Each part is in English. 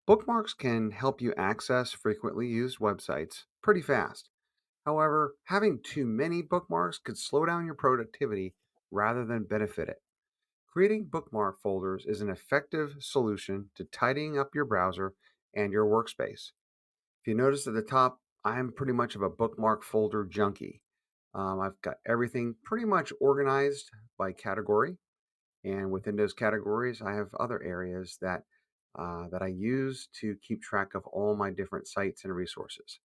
Bookmarks can help you access frequently used websites pretty fast. However, having too many bookmarks could slow down your productivity rather than benefit it. Creating bookmark folders is an effective solution to tidying up your browser and your workspace. If you notice at the top, I'm pretty much of a bookmark folder junkie. I've got everything pretty much organized by category, and within those categories, I have other areas that I use to keep track of all my different sites and resources.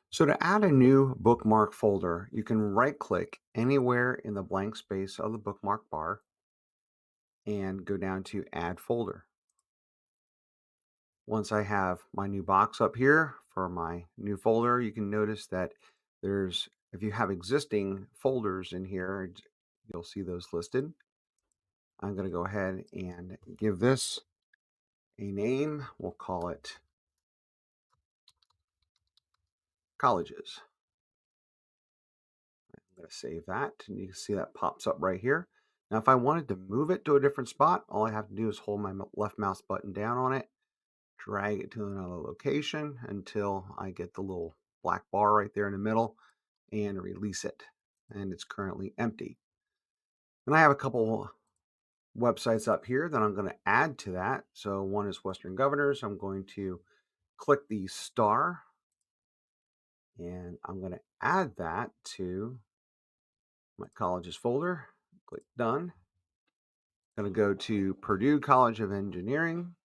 So to add a new bookmark folder, you can right click anywhere in the blank space of the bookmark bar and go down to add folder. Once I have my new box up here for my new folder, you can notice that if you have existing folders in here, you'll see those listed. I'm going to go ahead and give this a name. We'll call it colleges. I'm going to save that, and you can see that pops up right here. Now, if I wanted to move it to a different spot, all I have to do is hold my left mouse button down on it, drag it to another location until I get the little black bar right there in the middle and release it. And it's currently empty. And I have a couple websites up here that I'm going to add to that. So one is Western Governors. I'm going to click the star and I'm going to add that to my colleges folder. Click done. Going to go to Purdue College of Engineering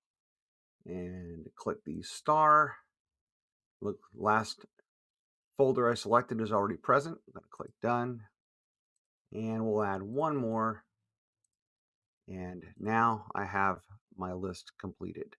and click the star. Look, last folder I selected is already present. I'm going to click done. And we'll add one more. And now I have my list completed.